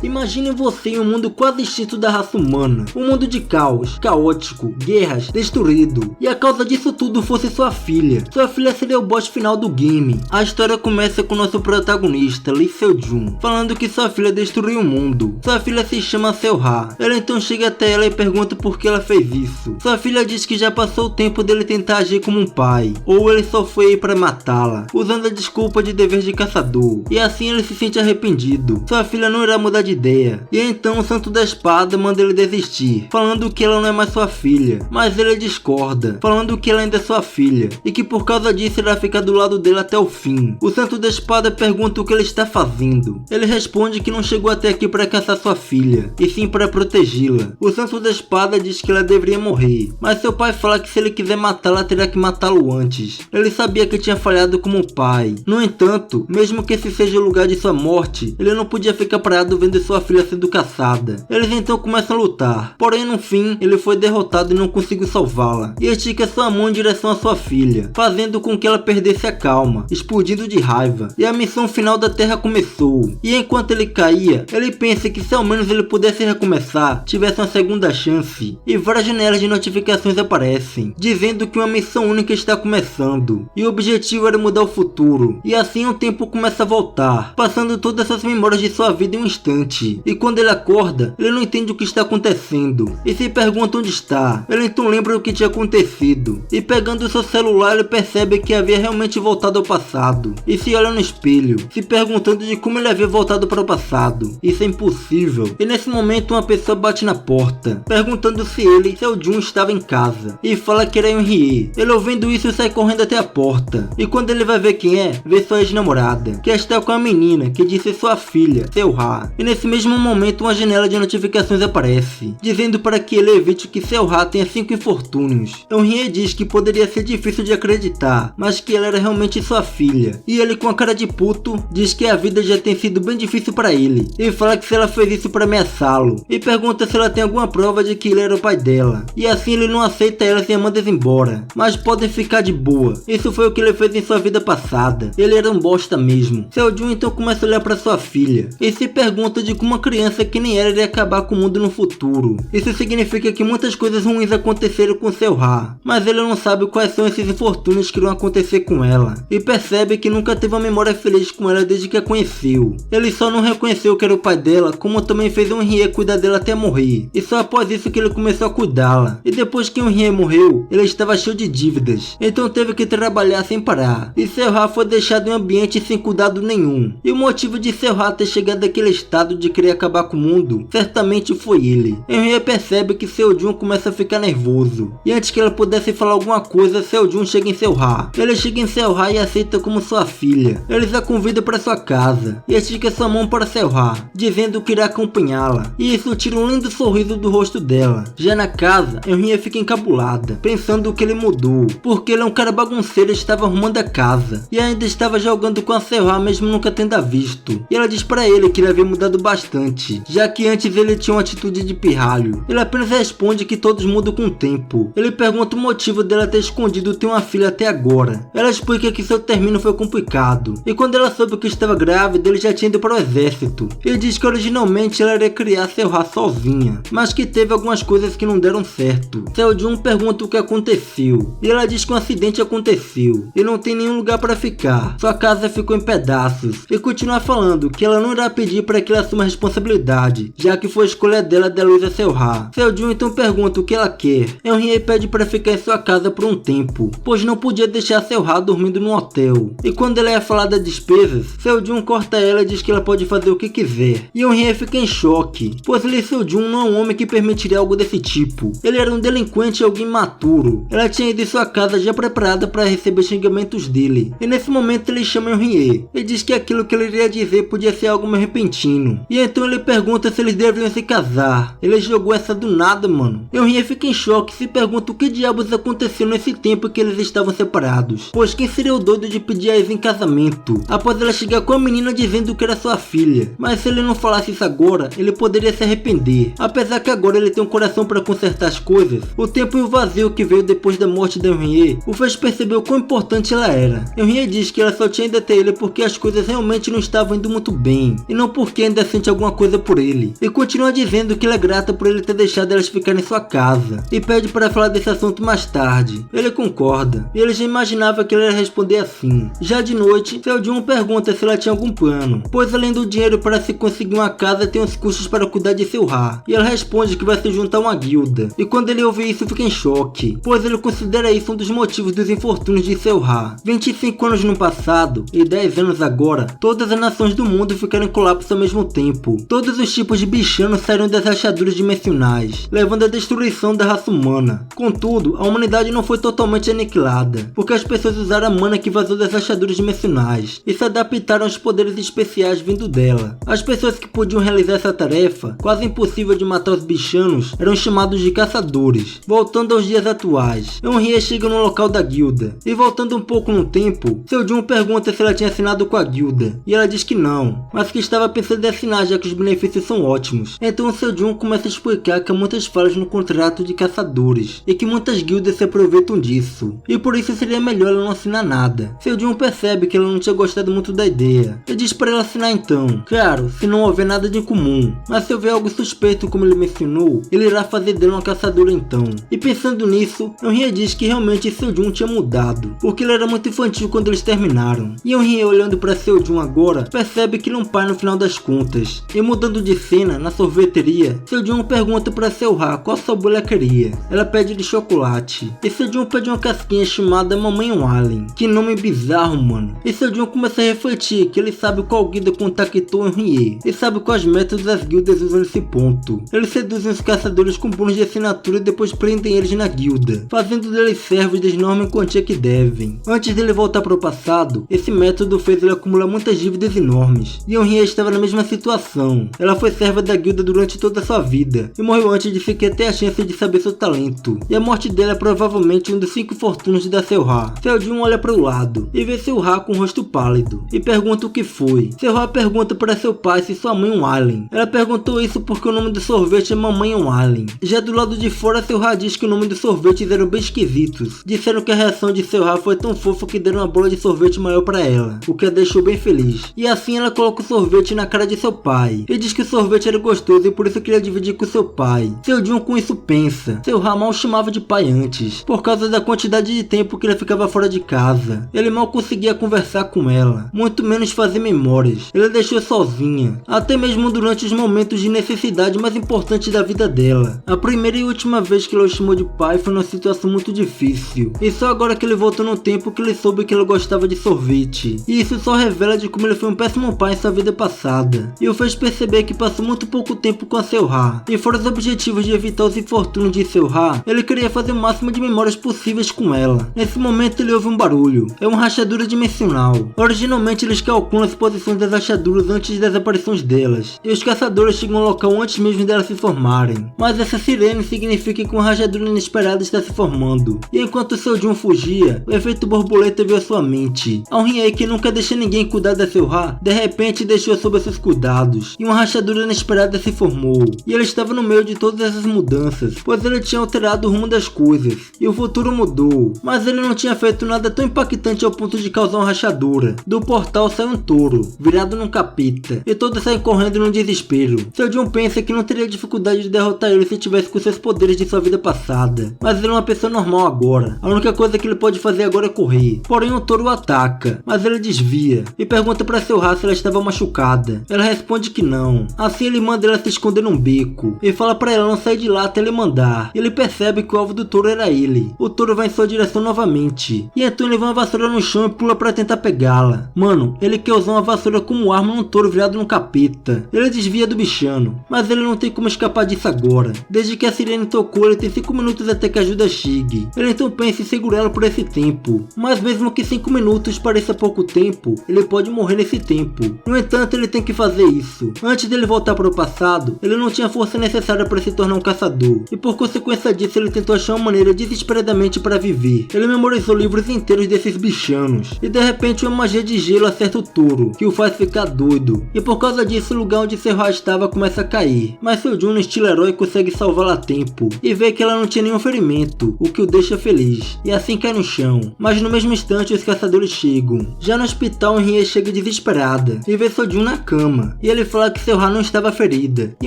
Imagine você em um mundo quase extinto da raça humana, um mundo de caos, caótico, guerras, destruído, e a causa disso tudo fosse sua filha. Sua filha seria o boss final do game. A história começa com nosso protagonista, Lee Seo-jun, falando que sua filha destruiu o mundo. Sua filha se chama Seo-ha. Ela então chega até ela e pergunta por que ela fez isso. Sua filha diz que já passou o tempo dele tentar agir como um pai, ou ele só foi aí para matá-la, usando a desculpa de dever de caçador, e assim ele se sente arrependido. Sua filha não irá mudar de ideia, e então o Santo da Espada manda ele desistir, falando que ela não é mais sua filha, mas ele discorda, falando que ela ainda é sua filha, e que por causa disso irá ficar do lado dele até o fim. O Santo da Espada pergunta o que ele está fazendo. Ele responde que não chegou até aqui para caçar sua filha, e sim para protegê-la. O Santo da Espada diz que ela deveria morrer, mas seu pai fala que se ele quiser matá-la, terá que matá-lo antes. Ele sabia que tinha falhado como pai. No entanto, mesmo que esse seja o lugar de sua morte, ele não podia ficar parado vendo sua filha sendo caçada. Eles então começam a lutar, porém no fim, ele foi derrotado e não conseguiu salvá-la, e estica sua mão em direção à sua filha, fazendo com que ela perdesse a calma, explodindo de raiva, e a missão final da Terra começou. E enquanto ele caía, ele pensa que se ao menos ele pudesse recomeçar, tivesse uma segunda chance, e várias janelas de notificações aparecem, dizendo que uma missão única está começando, e o objetivo era mudar o futuro, e assim o tempo começa a voltar, passando todas essas memórias de sua vida em um instante, e quando ele acorda, ele não entende o que está acontecendo, e se pergunta onde está. Ele então lembra o que tinha acontecido, e pegando seu celular ele percebe que havia realmente voltado ao passado, e se olha no espelho, se perguntando de como ele havia voltado para o passado. Isso é impossível, e nesse momento uma pessoa bate na porta, perguntando se ele, Seo-jun, estava em casa, e fala que era Yoon-hye. Ele ouvindo isso sai correndo até a porta, e quando ele vai ver quem é, vê sua ex-namorada, que está com a menina que disse sua filha, Seo-ha. E nesse mesmo momento uma janela de notificações aparece, dizendo para que ele evite que Seo-ha tenha 5 infortúnios. Yoon-hye diz que poderia ser difícil de acreditar, mas que ela era realmente sua filha, e ele com a cara de puto, diz que a vida já tem sido bem difícil para ele, e fala que se ela fez isso para ameaçá-lo, e pergunta se ela tem alguma prova de que ele era o pai dela, e assim ele não aceita ela e a manda embora, mas podem ficar de boa. Isso foi o que ele fez em sua vida passada, ele era um bosta mesmo. Seo-jun então começa a olhar para sua filha, e se pergunta de como uma criança que nem ela iria acabar com o mundo no futuro. Isso significa que muitas coisas ruins aconteceram com Seo-ha, mas ele não sabe quais são esses infortúnios que irão acontecer com ela, e percebe que nunca teve uma memória feliz com ela desde que a conheceu. Ele só não reconheceu que era o pai dela, como também fez Yoon-hye cuidar dela até morrer, e só após isso que ele começou a cuidá-la. E depois que Yoon-hye morreu, ele estava cheio de dívidas, então teve que trabalhar sem parar, e Seo-ha foi deixado em um ambiente sem cuidado nenhum. E o motivo de Seo-ha ter chegado àquele estado de querer acabar com o mundo, certamente foi ele. Yoon-hye percebe que Seo-jun começa a ficar nervoso, e antes que ela pudesse falar alguma coisa, Seo-jun chega em Seo-ha. Ele chega em Seo-ha e aceita como sua filha. Eles a convidam para sua casa, e estica sua mão para Seo-ha, dizendo que irá acompanhá-la, e isso tira um lindo sorriso do rosto dela. Já na casa, Yoon-hye fica encabulada, pensando que ele mudou, porque ele é um cara bagunceiro e estava arrumando a casa, e ainda estava jogando com a Seo-ha mesmo nunca tendo a visto. E ela diz para ele que ele havia mudado bastante, já que antes ele tinha uma atitude de pirralho. Ele apenas responde que todos mudam com o tempo. Ele pergunta o motivo dela ter escondido ter uma filha até agora. Ela explica que seu término foi complicado, e quando ela soube que estava grávida, ele já tinha ido para o exército. Ele diz que originalmente ela iria criar Seo-ha sozinha, mas que teve algumas coisas que não deram certo. Seo-jun pergunta o que aconteceu, e ela diz que um acidente aconteceu, e não tem nenhum lugar para ficar. Sua casa ficou em pedaços, e continua falando que ela não irá pedir para que ela assuma a responsabilidade, já que foi a escolha dela dar luz a Seo-ha. Seo-jun então pergunta o que ela quer. Yoon-hye pede para ficar em sua casa por um tempo, pois não podia deixar Seo-ha dormindo no hotel. E quando ela ia falar das despesas, Seo-jun corta ela e diz que ela pode fazer o que quiser. E Yoon-hye fica em choque, pois Lee Seo-jun não é um homem que permitiria algo desse tipo. Ele era um delinquente e alguém imaturo. Ela tinha ido em sua casa já preparada para receber xingamentos dele. E nesse momento ele chama Yoon-hye e diz que aquilo que ele iria dizer podia ser algo meio repentino. E então ele pergunta se eles deveriam se casar. Ele jogou essa do nada, mano. Yoon-hye fica em choque e se pergunta o que diabos aconteceu nesse tempo que eles estavam separados, pois quem seria o doido de pedir a ex em casamento, após ela chegar com a menina dizendo que era sua filha. Mas se ele não falasse isso agora, ele poderia se arrepender. Apesar que agora ele tem um coração para consertar as coisas, o tempo e o vazio que veio depois da morte da Yoon-hye o fez perceber o quão importante ela era. Yoon-hye diz que ela só tinha ido até ele porque as coisas realmente não estavam indo muito bem, e não porque ainda sente alguma coisa por ele, e continua dizendo que ela é grata por ele ter deixado elas ficarem em sua casa, e pede para falar desse assunto mais tarde. Ele concorda, e ele já imaginava que ela ia responder assim. Já de noite, Seo-jun pergunta se ela tinha algum plano, pois além do dinheiro para se conseguir uma casa, tem os custos para cuidar de Seo-ha, e ela responde que vai se juntar a uma guilda, e quando ele ouve isso fica em choque, pois ele considera isso um dos motivos dos infortúnios de Seo-ha. 25 anos no passado, e 10 anos agora, todas as nações do mundo ficaram em colapso ao mesmo tempo. Todos os tipos de bichanos saíram das rachaduras dimensionais, levando à destruição da raça humana. Contudo, a humanidade não foi totalmente aniquilada, porque as pessoas usaram a mana que vazou das rachaduras dimensionais, e se adaptaram aos poderes especiais vindo dela. As pessoas que podiam realizar essa tarefa, quase impossível de matar os bichanos, eram chamados de caçadores. Voltando aos dias atuais, Eunhye chega no local da guilda, e voltando um pouco no tempo, Seo-jun pergunta se ela tinha assinado com a guilda, e ela diz que não, mas que estava pensando em assinar já que os benefícios são ótimos. Então Seo-jun começa a explicar que há muitas falhas no contrato de caçadores, e que muitas guildas se aproveitam disso, e por isso seria melhor ela não assinar nada. Seo-jun percebe que ela não tinha gostado muito da ideia, e diz para ela assinar então, claro, se não houver nada de incomum, mas se houver algo suspeito como ele mencionou, ele irá fazer dele uma caçadora então. E pensando nisso, Eunhye diz que realmente Seo-jun tinha mudado, porque ele era muito infantil quando eles terminaram. E Eunhye, olhando para Seo-jun agora, percebe que ele é um pai no final das contas. E mudando de cena, na sorveteria, Seo-jun pergunta para Seo-ha qual sabor ela queria. Ela pede de chocolate, e Seo-jun pede uma casquinha chamada Mamãe Alien. Que nome bizarro, mano. E Seo-jun começa a refletir que ele sabe qual guilda contactou Eunhye, e sabe quais métodos as guildas usam nesse ponto. Eles seduzem os caçadores com bônus de assinatura e depois prendem eles na guilda, fazendo deles servos da enorme quantia que devem. Antes dele voltar para o passado, esse método fez ele acumular muitas dívidas enormes, e Eunhye estava na mesma situação. Ela foi serva da guilda durante toda a sua vida, e morreu antes de sequer ter a chance de saber seu talento, e a morte dela é provavelmente um dos 5 infortúnios da Seo-ha. Seo-jun olha para o lado, e vê Seo-ha com o rosto pálido, e pergunta o que foi. Seo-ha pergunta para seu pai se sua mãe é um alien. Ela perguntou isso porque o nome do sorvete é Mamãe Alien. Já do lado de fora, Seo-ha diz que o nome dos sorvetes eram bem esquisitos. Disseram que a reação de Seo-ha foi tão fofa que deram uma bola de sorvete maior para ela, o que a deixou bem feliz. E assim ela coloca o sorvete na cara de seu pai, e diz que o sorvete era gostoso e por isso queria dividir com seu pai. Seo-jun com isso pensa, Seo-ha mal chamava de pai antes, por causa da quantidade de tempo que ele ficava fora de casa. Ele mal conseguia conversar com ela, muito menos fazer memórias. Ele a deixou sozinha, até mesmo durante os momentos de necessidade mais importantes da vida dela. A primeira e última vez que ela o chamou de pai foi numa situação muito difícil, e só agora que ele voltou no tempo que ele soube que ela gostava de sorvete. E isso só revela de como ele foi um péssimo pai em sua vida passada, e o fez perceber que passou muito pouco tempo com a Seo-ha. E fora os objetivos de evitar os infortúnios de Seo-ha, ele queria fazer o máximo de memórias possíveis com ela. Nesse momento ele ouve um barulho, é uma rachadura dimensional. Originalmente eles calculam as posições das rachaduras antes das aparições delas, e os caçadores chegam ao local antes mesmo delas se formarem. Mas essa sirene significa que uma rachadura inesperada está se formando, e enquanto Seo-jun fugia, o efeito borboleta veio à sua mente. Eunhye, que nunca deixa ninguém cuidar da Seo-ha, de repente deixou sob seus cuidados, e uma rachadura inesperada se formou, e ele estava no meio de todas essas mudanças, pois ele tinha alterado o rumo das coisas, e o futuro mudou, mas ele não tinha feito nada tão impactante ao ponto de causar uma rachadura. Do portal sai um touro, virado num capeta, e todos saem correndo num desespero. Seo-jun pensa que não teria dificuldade de derrotar ele se tivesse com seus poderes de sua vida passada, mas ele é uma pessoa normal agora. A única coisa que ele pode fazer agora é correr. Porém o touro o ataca, mas ele desvia, e pergunta para Seo-ha se ela estava machucada. Ela responde que não. Assim ele manda ela se esconder num beco, e fala para ela não sair de lá até ele mandar. Ele percebe que o alvo do touro era ele. O touro vai em sua direção novamente, e então ele vai uma vassoura no chão e pula para tentar pegá-la. Mano, ele quer usar uma vassoura como arma num touro virado num capeta. Ele desvia do bichano, mas ele não tem como escapar disso agora. Desde que a sirene tocou, ele tem 5 minutos até que a ajuda chegue. Ele então pensa em segurá-la por esse tempo, mas mesmo que 5 minutos pareça pouco tempo, ele pode morrer nesse tempo. No entanto, ele tem que fazer isso. Antes dele voltar para o passado, ele não tinha a força necessária para se tornar um caçador, e por consequência disso ele tentou achar uma maneira desesperadamente para viver. Ele memorizou livros inteiros desses bichanos, e de repente uma magia de gelo acerta o touro, que o faz ficar doido, e por causa disso o lugar onde Seo-ha estava começa a cair, mas Seo-jun no estilo herói consegue salvá-la a tempo, e vê que ela não tinha nenhum ferimento, o que o deixa feliz, e assim cai no chão. Mas no mesmo instante os caçadores chegam. Já no hospital, Eunhye chega desesperada, e vê Seo-jun na cama, Tora. E ele fala que Seu-Ha não estava ferida. E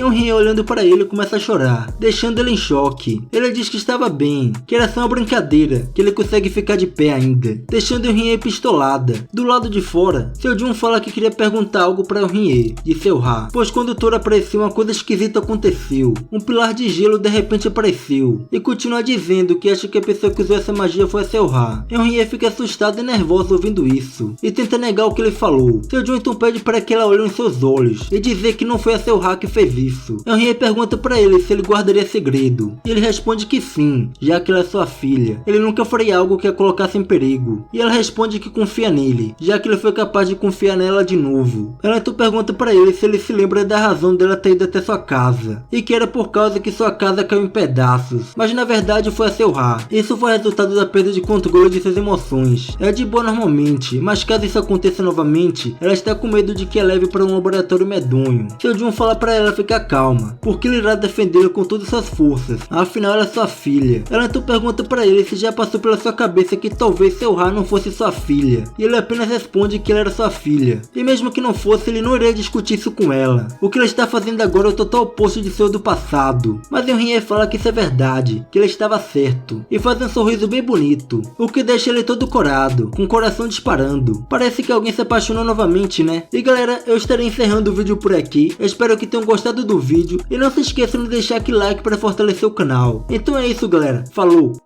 Eun-hye, olhando para ele, começa a chorar, deixando ele em choque. Ele diz que estava bem, que era só uma brincadeira, que ele consegue ficar de pé ainda, deixando Eun-hye pistolada. Do lado de fora, Seo-jun fala que queria perguntar algo para Eun-hye de Seu-Ha, pois quando Tora apareceu, uma coisa esquisita aconteceu. Um pilar de gelo de repente apareceu, e continua dizendo que acha que a pessoa que usou essa magia foi a Seu-Ha. Eun-hye fica assustada e nervosa ouvindo isso, e tenta negar o que ele falou. Seo-jun então pede para que ela olhe em seus olhos, e dizer que não foi a Seu-Ha que fez isso. Eun-hye pergunta para ele se ele guardaria segredo, e ele responde que sim, já que ela é sua filha. Ele nunca faria algo que a colocasse em perigo, e ela responde que confia nele, já que ele foi capaz de confiar nela de novo. Ela então pergunta para ele se ele se lembra da razão dela ter ido até sua casa, e que era por causa que sua casa caiu em pedaços, mas na verdade foi a Seu-Ha. Isso foi resultado da perda de controle de suas emoções. É de boa normalmente, mas caso isso aconteça novamente, ela está com medo de que a leve para um laboratório medonho. Seo-jun fala para ela ficar calma, porque ele irá defendê-la com todas suas forças, afinal ela é sua filha. Ela então pergunta para ele se já passou pela sua cabeça que talvez Seu-Ha não fosse sua filha, e ele apenas responde que ela era sua filha, e mesmo que não fosse, ele não iria discutir isso com ela. O que ela está fazendo agora é o total oposto de seu do passado, mas Eun-hye fala que isso é verdade, que ele estava certo, e faz um sorriso bem bonito, o que deixa ele todo corado, com o coração disparando. Parece que alguém se apaixonou novamente, né? E galera, eu estarei encerrando o vídeo por aqui. Eu espero que tenham gostado do vídeo, e não se esqueçam de deixar aquele like para fortalecer o canal. Então é isso galera, falou!